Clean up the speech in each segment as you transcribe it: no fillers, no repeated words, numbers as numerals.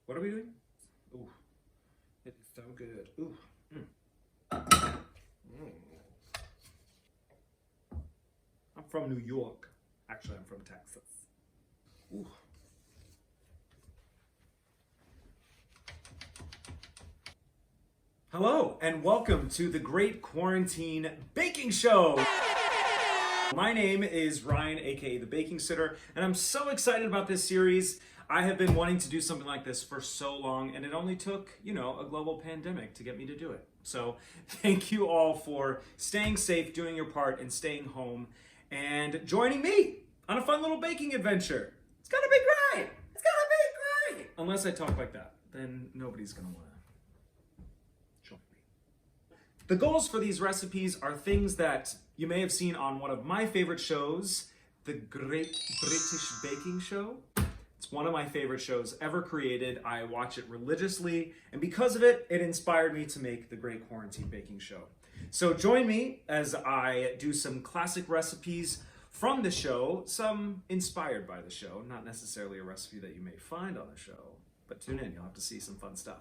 What are we doing? Ooh, it is so good. Ooh. I'm from New York. Actually, I'm from Texas. Ooh. Hello, and welcome to the Great Quarantine Baking Show. My name is Ryan, aka the BakingSitter, and I'm so excited about this series. I have been wanting to do something like this for so long, and it only took, a global pandemic to get me to do it. So thank you all for staying safe, doing your part, and staying home, and joining me on a fun little baking adventure. It's gonna be great! It's gonna be great! Unless I talk like that, then nobody's gonna wanna join me. The goals for these recipes are things that you may have seen on one of my favorite shows, The Great British Baking Show. It's one of my favorite shows ever created. I watch it religiously, and because of it, it inspired me to make The Great Quarantine Baking Show. So join me as I do some classic recipes from the show, some inspired by the show, not necessarily a recipe that you may find on the show, but tune in, you'll have to see some fun stuff.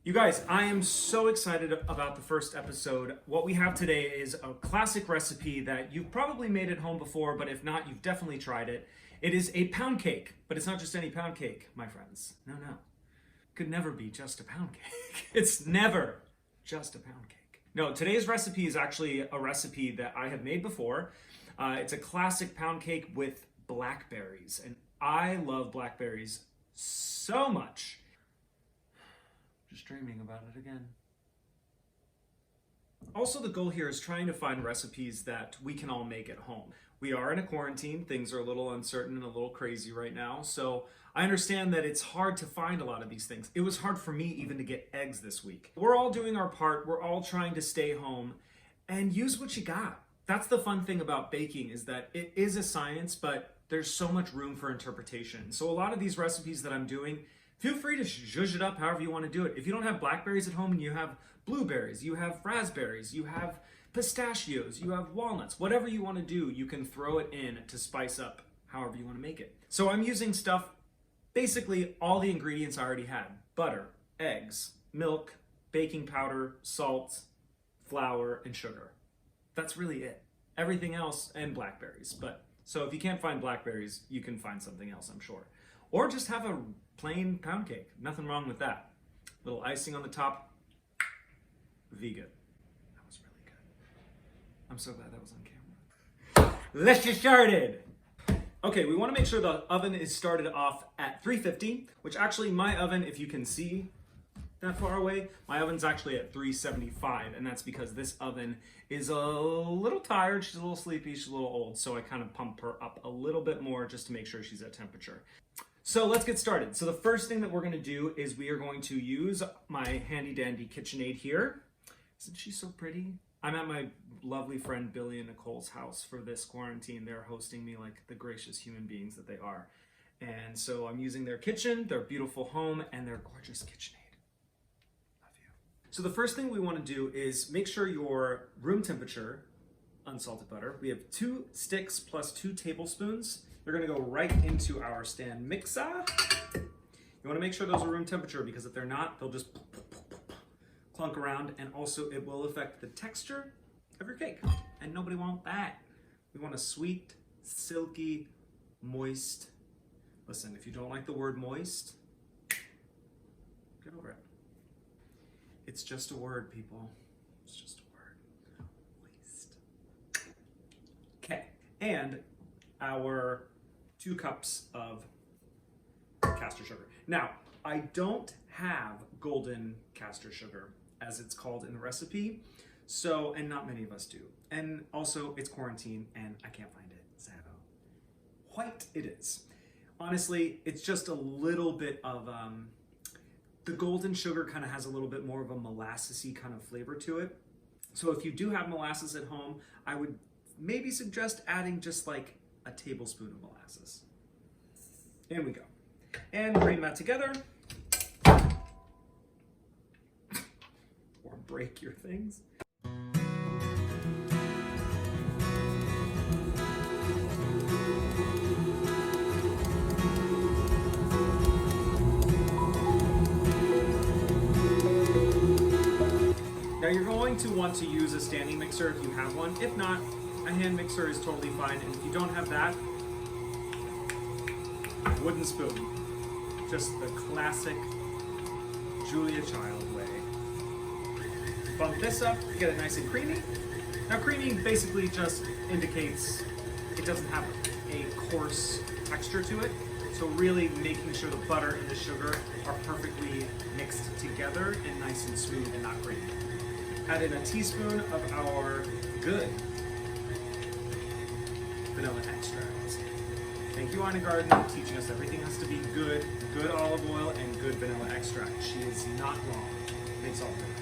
You guys, I am so excited about the first episode. What we have today is a classic recipe that you've probably made at home before, but if not, you've definitely tried it. It is a pound cake, but it's not just any pound cake, my friends. No. It could never be just a pound cake. It's never just a pound cake. No, today's recipe is actually a recipe that I have made before. It's a classic pound cake with blackberries, and I love blackberries so much. Just dreaming about it again. Also, the goal here is trying to find recipes that we can all make at home. We are in a quarantine, things are a little uncertain and a little crazy right now, so I understand that it's hard to find a lot of these things. It was hard for me even to get eggs this week. We're all doing our part, we're all trying to stay home and use what you got. That's the fun thing about baking, is that it is a science, but there's so much room for interpretation. So a lot of these recipes that I'm doing, feel free to zhuzh it up however you want to do it. If you don't have blackberries at home and you have blueberries, you have raspberries, you have pistachios, you have walnuts, whatever you want to do, you can throw it in to spice up however you want to make it. So I'm using stuff, basically all the ingredients I already had. Butter, eggs, milk, baking powder, salt, flour, and sugar. That's really it. Everything else, and blackberries. So if you can't find blackberries, you can find something else, I'm sure. Or just have a plain pound cake. Nothing wrong with that. Little icing on the top. Vegan. That was really good. I'm so glad that was on camera. Let's get started. Okay, we want to make sure the oven is started off at 350, which actually my oven, if you can see that far away, my oven's actually at 375, and that's because this oven is a little tired, she's a little sleepy, she's a little old, so I kind of pump her up a little bit more just to make sure she's at temperature. So let's get started. So the first thing that we're going to do is we are going to use my handy dandy KitchenAid here. Isn't she so pretty? I'm at my lovely friend Billy and Nicole's house for this quarantine. They're hosting me like the gracious human beings that they are. And so I'm using their kitchen, their beautiful home, and their gorgeous KitchenAid. Love you. So the first thing we want to do is make sure your room temperature unsalted butter. We have 2 sticks plus 2 tablespoons. They're going to go right into our stand mixer. You want to make sure those are room temperature, because if they're not, they'll just clunk around, and also it will affect the texture of your cake, and nobody wants that. We want a sweet, silky, moist. Listen, if you don't like the word moist, get over it. It's just a word, people. It's just a word. Moist. Okay, and our 2 cups of caster sugar. Now, I don't have golden caster sugar, as it's called in the recipe, so, and not many of us do. And also, it's quarantine, and I can't find it, so white it is. Honestly, it's just a little bit of The golden sugar kind of has a little bit more of a molassesy kind of flavor to it. So if you do have molasses at home, I would maybe suggest adding just like a tablespoon of molasses. In we go. And bring that together. Or break your things. Now you're going to want to use a standing mixer if you have one. If not, a hand mixer is totally fine. And if you don't have that, wooden spoon. Just the classic Julia Child way. Bump this up, get it nice and creamy. Now creamy basically just indicates it doesn't have a coarse texture to it. So really making sure the butter and the sugar are perfectly mixed together and nice and smooth and not grainy. Add in a teaspoon of our good vanilla extract. Thank you, Ina Garden, for teaching us everything has to be good olive oil and good vanilla extract. She is not wrong. Makes all the difference.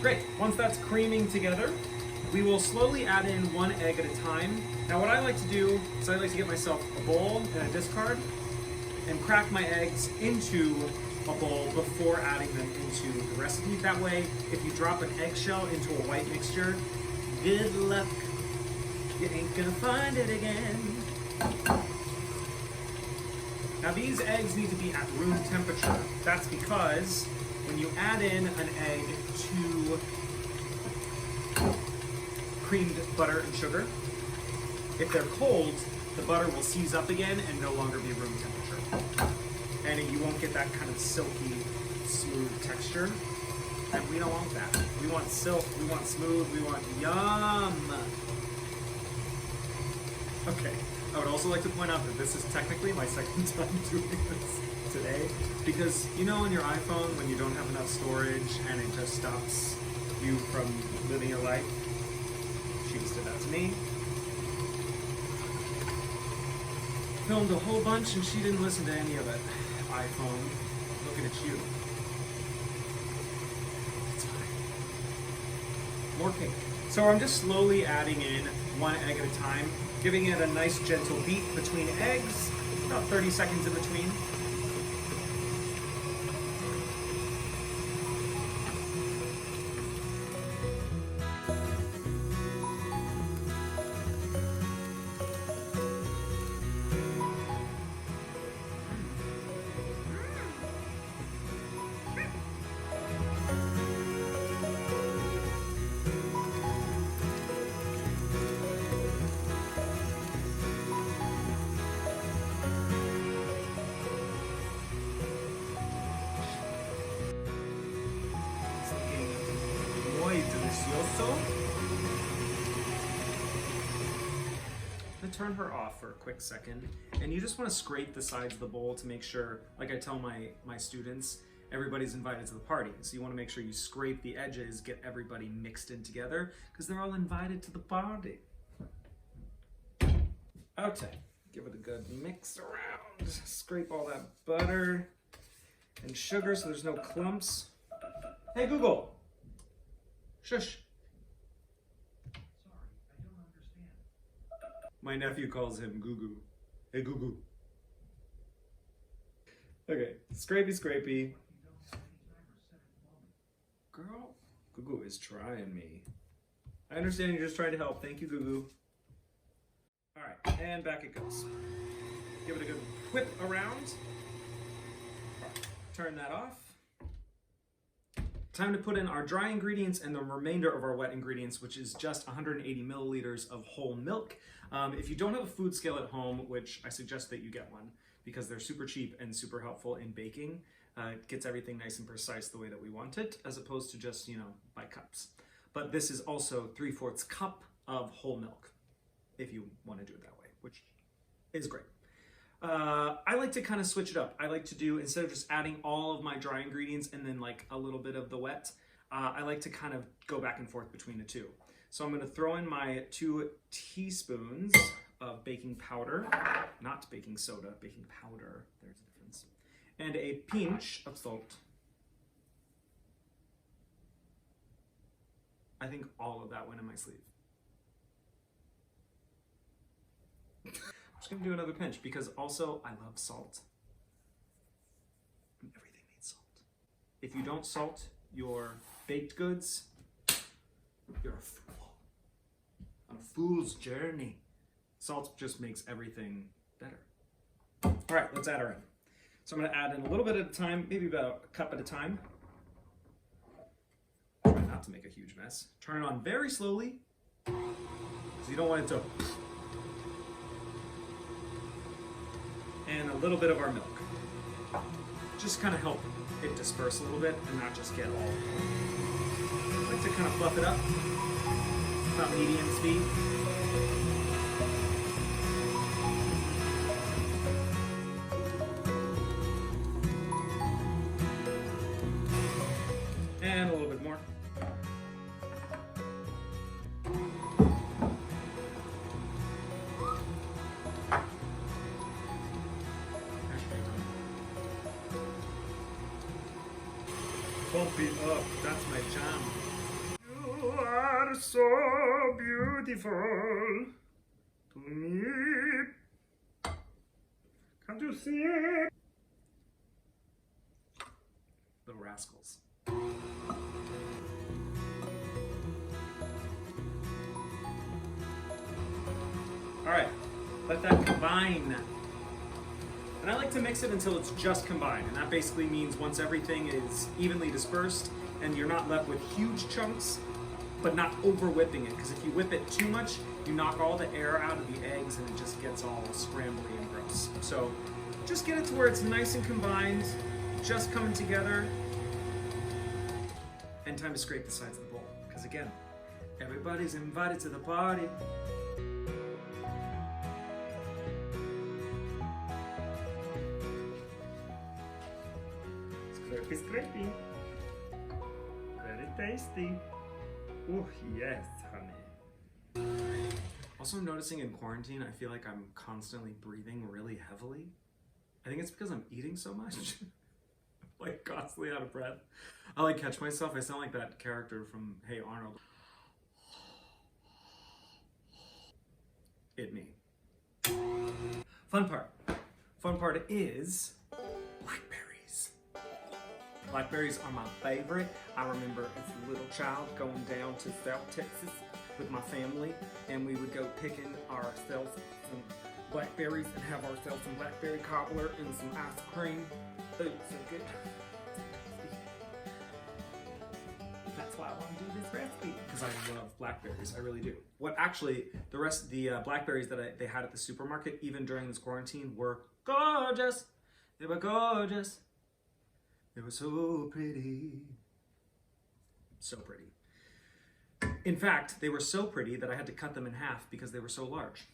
Great, once that's creaming together, we will slowly add in one egg at a time. Now what I like to do is I like to get myself a bowl and a discard and crack my eggs into a bowl before adding them into the recipe. That way, if you drop an eggshell into a white mixture, good luck, you ain't gonna find it again. Now these eggs need to be at room temperature. That's because when you add in an egg to creamed butter and sugar, if they're cold, the butter will seize up again and no longer be room temperature. And you won't get that kind of silky, smooth texture. And we don't want that. We want silk, we want smooth, we want yum. Okay, I would also like to point out that this is technically my second time doing this today, because you know on your iPhone when you don't have enough storage and it just stops you from living your life? She just did that to me. Filmed a whole bunch and she didn't listen to any of it. iPhone, looking at you. It's fine. More cake. So I'm just slowly adding in one egg at a time, giving it a nice gentle beat between eggs, about 30 seconds in between. Delicioso. I'm gonna turn her off for a quick second, and you just want to scrape the sides of the bowl to make sure, like I tell my students, everybody's invited to the party. So you want to make sure you scrape the edges, get everybody mixed in together, because they're all invited to the party. Okay, give it a good mix around. Scrape all that butter and sugar so there's no clumps. Hey Google! Shush. Sorry, I don't understand. My nephew calls him Goo-Goo. Hey Goo-Goo. Okay, scrapey. Girl, Goo-Goo is trying me. I understand you're just trying to help. Thank you, Goo-Goo. Alright, and back it goes. Give it a good whip around. Turn that off. Time to put in our dry ingredients and the remainder of our wet ingredients, which is just 180 milliliters of whole milk. If you don't have a food scale at home, which I suggest that you get one because they're super cheap and super helpful in baking, it gets everything nice and precise the way that we want it, as opposed to just, by cups. but this is also 3/4 cup of whole milk, if you want to do it that way, which is great. I like to kind of switch it up. I like to do, instead of just adding all of my dry ingredients and then like a little bit of the wet, I like to kind of go back and forth between the two. So I'm going to throw in my 2 teaspoons of baking powder, not baking soda, baking powder, there's a difference, and a pinch of salt. I think all of that went in my sleeve. I'm just gonna do another pinch because also I love salt. And everything needs salt. If you don't salt your baked goods, you're a fool. On a fool's journey. Salt just makes everything better. All right, let's add her in. So I'm gonna add in a little bit at a time, maybe about a cup at a time. Try not to make a huge mess. Turn it on very slowly, because you don't want it to. And a little bit of our milk. Just kind of help it disperse a little bit and not just get all. I like to kind of fluff it up, about medium speed. And a little bit more. Pump it up, that's my jam. You are so beautiful to me. Can't you see it? Little rascals. All right, let that combine. And I like to mix it until it's just combined. And that basically means once everything is evenly dispersed and you're not left with huge chunks, but not over whipping it. Because if you whip it too much, you knock all the air out of the eggs and it just gets all scrambly and gross. So just get it to where it's nice and combined, just coming together. And time to scrape the sides of the bowl. Because again, everybody's invited to the party. Scrapey. Very tasty. Oh yes, honey. Also noticing in quarantine, I feel like I'm constantly breathing really heavily. I think it's because I'm eating so much. Like constantly out of breath. I like catch myself. I sound like that character from Hey Arnold. It me. Fun part. Fun part is blackberries. Blackberries are my favorite. I remember as a little child going down to South Texas with my family, and we would go picking ourselves some blackberries and have ourselves some blackberry cobbler and some ice cream. Oh, so good. That's why I want to do this recipe, because I love blackberries. I really do. What actually, the rest of the blackberries that they had at the supermarket, even during this quarantine, were gorgeous. They were gorgeous. They were so pretty. So pretty. In fact, they were so pretty that I had to cut them in half because they were so large.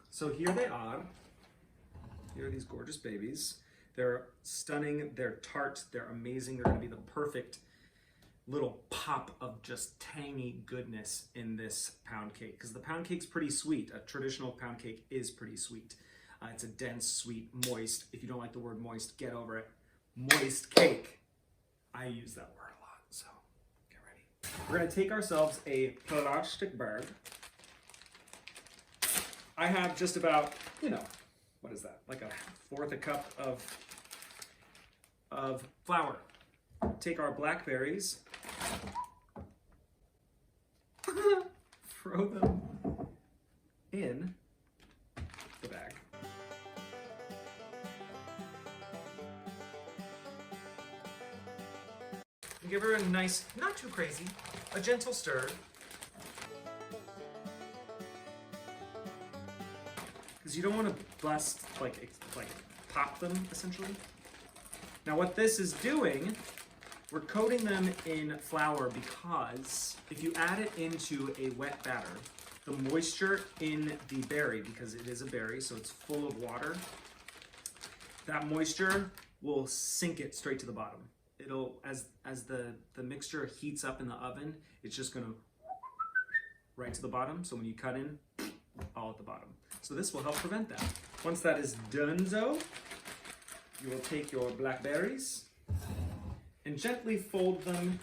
So here they are. Here are these gorgeous babies. They're stunning, they're tart, they're amazing. They're gonna be the perfect little pop of just tangy goodness in this pound cake. Because the pound cake's pretty sweet. A traditional pound cake is pretty sweet. It's a dense, sweet, moist. If you don't like the word moist, get over it. Moist cake. I use that word a lot, so get ready. We're gonna take ourselves a plastic bag. I have just about, what is that? Like a fourth a cup of flour. Take our blackberries, throw them in the bag. And give her a nice, not too crazy, a gentle stir. Because you don't want to blast, like pop them, essentially. Now what this is doing, We're coating them in flour because if you add it into a wet batter, the moisture in the berry, because it is a berry, so it's full of water, that moisture will sink it straight to the bottom. It'll, as the mixture heats up in the oven, it's just gonna right to the bottom. So when you cut in, all at the bottom. So this will help prevent that. Once that is donezo, you will take your blackberries and gently fold them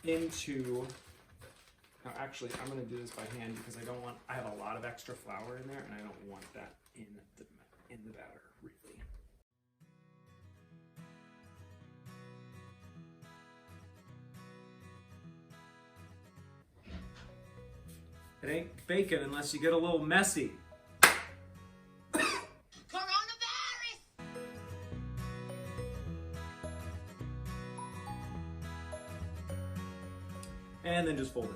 into, now actually I'm gonna do this by hand because I have a lot of extra flour in there and I don't want that in the batter, really. It ain't bacon unless you get a little messy. And then just fold it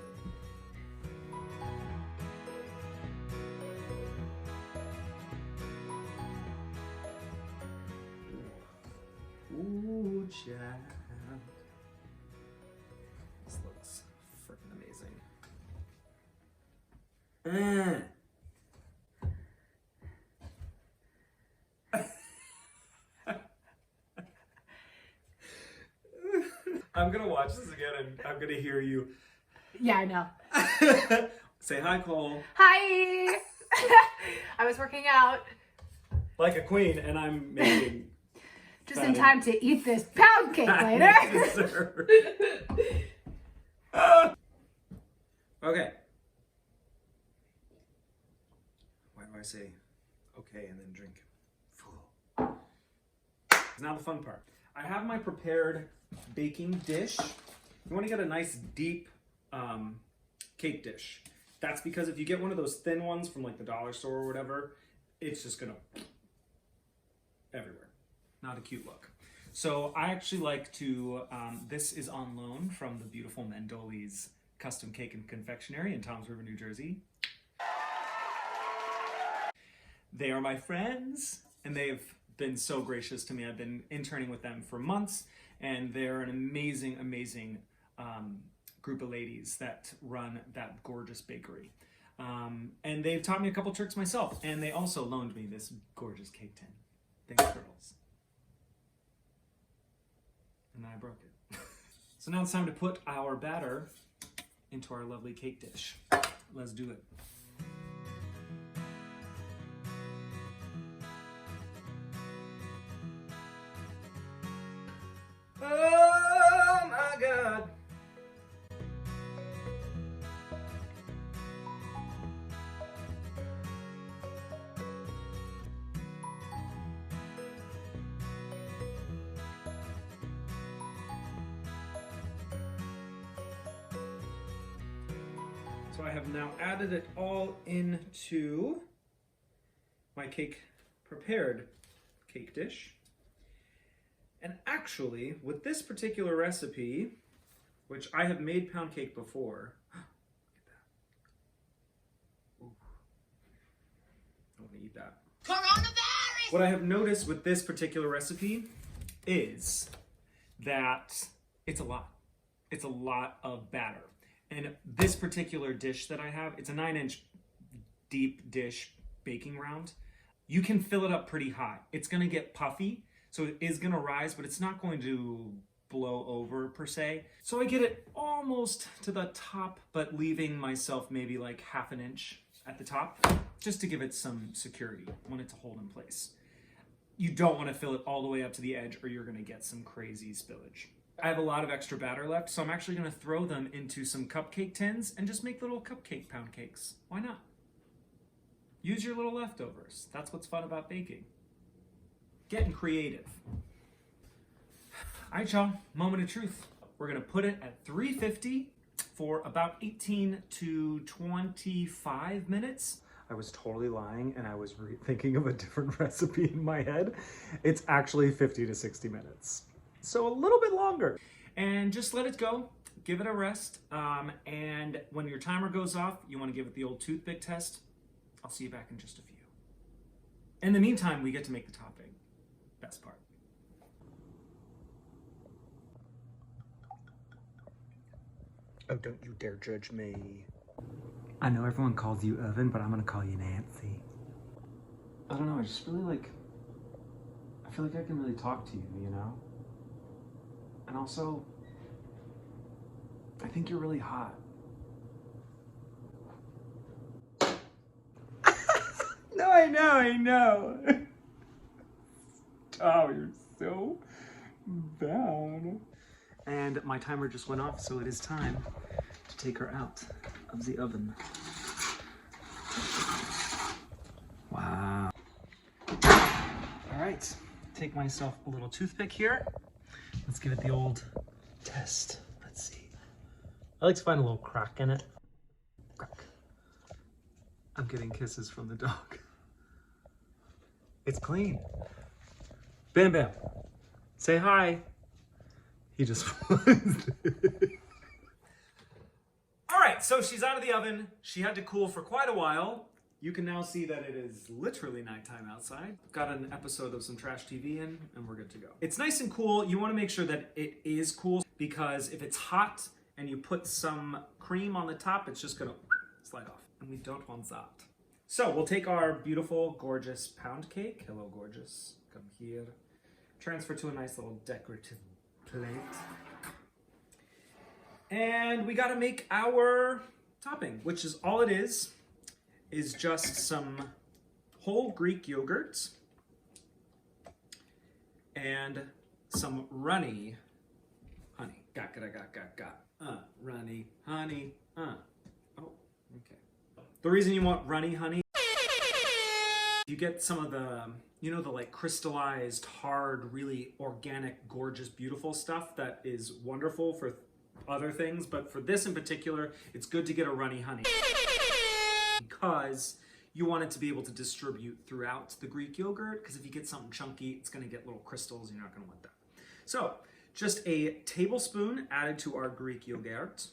in. Ooh, child. This looks freaking amazing. I'm gonna watch this again and I'm gonna hear you. Yeah, I know. Say hi, Cole. Hi! I was working out. Like a queen, and I'm making... Just in time to eat this pound cake later. Okay. Why do I say okay and then drink? Fool. Now the fun part. I have my prepared baking dish. You want to get a nice deep cake dish. That's because if you get one of those thin ones from like the dollar store or whatever, it's just gonna everywhere. Not a cute look. So I actually like to, this is on loan from the beautiful Mendoli's Custom Cake and Confectionery in Toms River, New Jersey. They are my friends and they've been so gracious to me. I've been interning with them for months and they're an amazing, amazing group of ladies that run that gorgeous bakery. And they've taught me a couple tricks myself and they also loaned me this gorgeous cake tin. Thanks, girls. And I broke it. So now it's time to put our batter into our lovely cake dish. Let's do it. Oh my God. So I have now added it all into my prepared cake dish. And actually, with this particular recipe, which I have made pound cake before, look at that. Ooh. I want to eat that. Coronavirus! What I have noticed with this particular recipe is that it's a lot. It's a lot of batter. And this particular dish that I have, it's a 9-inch deep dish baking round. You can fill it up pretty high. It's gonna get puffy, so it is gonna rise, but it's not going to blow over per se. So I get it almost to the top, but leaving myself maybe like 1/2 inch at the top, just to give it some security. I want it to hold in place. You don't wanna fill it all the way up to the edge or you're gonna get some crazy spillage. I have a lot of extra batter left, so I'm actually gonna throw them into some cupcake tins and just make little cupcake pound cakes. Why not? Use your little leftovers. That's what's fun about baking. Getting creative. All right, y'all, moment of truth. We're gonna put it at 350 for about 18 to 25 minutes. I was totally lying and I was thinking of a different recipe in my head. It's actually 50 to 60 minutes. So a little bit longer. And just let it go, give it a rest. And when your timer goes off, you wanna give it the old toothpick test. I'll see you back in just a few. In the meantime, we get to make the topping. Best part. Oh, don't you dare judge me. I know everyone calls you Oven, but I'm gonna call you Nancy. I don't know, I just really like, I feel like I can really talk to you, you know? And also, I think you're really hot. No, I know. Oh, you're so bad. And my timer just went off, so it is time to take her out of the oven. Wow. All right, take myself a little toothpick here. Let's give it the old test. Let's see. I like to find a little crack in it. Crack. I'm getting kisses from the dog. It's clean. Bam Bam, say hi. He just was. All right, so she's out of the oven. She had to cool for quite a while. You can now see that it is literally nighttime outside. Got an episode of some trash TV in, and we're good to go. It's nice and cool. You want to make sure that it is cool, because if it's hot and you put some cream on the top, it's just gonna slide off, and we don't want that. So we'll take our beautiful, gorgeous pound cake. Hello, gorgeous. Come here. Transfer to a nice little decorative plate. And we gotta make our topping, which is all it is just some whole Greek yogurt and some runny honey. Runny honey. Oh, okay. The reason you want runny honey, you get some of the, you know, the like crystallized, hard, really organic, gorgeous, beautiful stuff that is wonderful for other things, but for this in particular, it's good to get a runny honey because you want it to be able to distribute throughout the Greek yogurt, because if you get something chunky, it's gonna get little crystals, you're not gonna want that. So, just a tablespoon added to our Greek yogurt.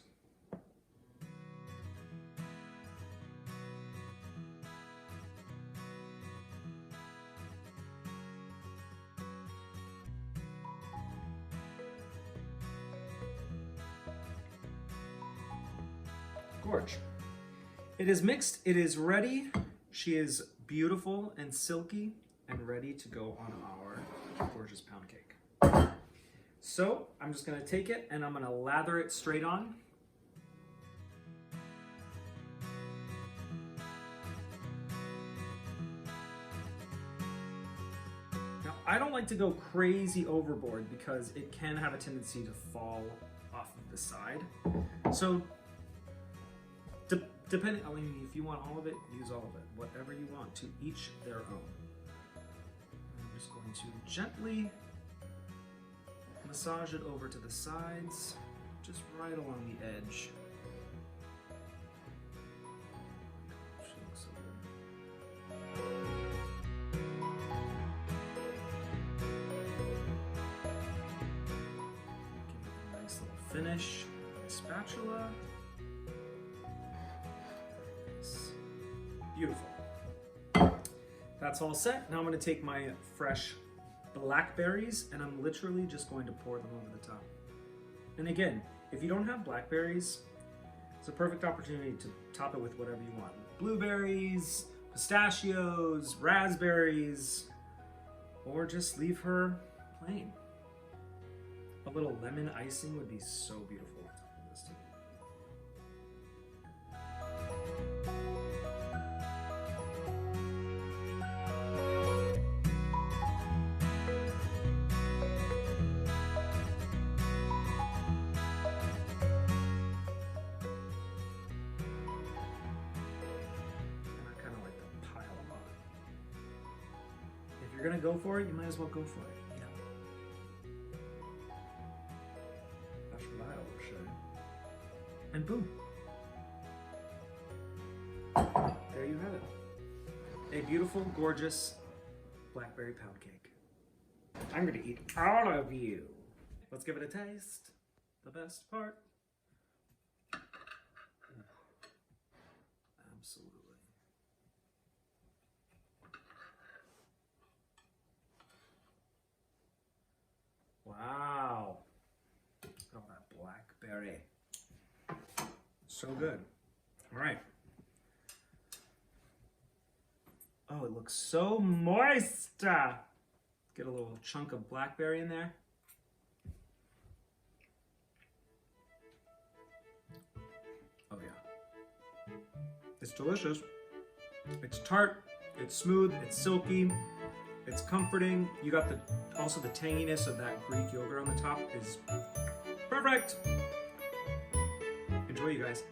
Gorge. It is mixed, it is ready. She is beautiful and silky and ready to go on our gorgeous pound cake. So I'm just gonna take it and I'm gonna lather it straight on. Now, I don't like to go crazy overboard because it can have a tendency to fall off of the side. So depending, I mean, if you want all of it, use all of it. Whatever you want, to each their own. I'm just going to gently massage it over to the sides, just right along the edge. She looks so good. Give it a nice little finish with a spatula. Beautiful. That's all set. Now I'm going to take my fresh blackberries and I'm literally just going to pour them over the top. And again, if you don't have blackberries, it's a perfect opportunity to top it with whatever you want. Blueberries, pistachios, raspberries, or just leave her plain. A little lemon icing would be so beautiful. If you're gonna go for it, you might as well go for it. Yeah. That's what I always say. And boom. There you have it. A beautiful, gorgeous blackberry pound cake. I'm gonna eat all of you. Let's give it a taste. The best part. Absolutely. Wow. Look at all that blackberry. So good. All right. Oh, it looks so moist. Get a little chunk of blackberry in there. Oh yeah. It's delicious. It's tart, it's smooth, it's silky, it's comforting. You got also the tanginess of that Greek yogurt on the top is perfect. Enjoy, you guys.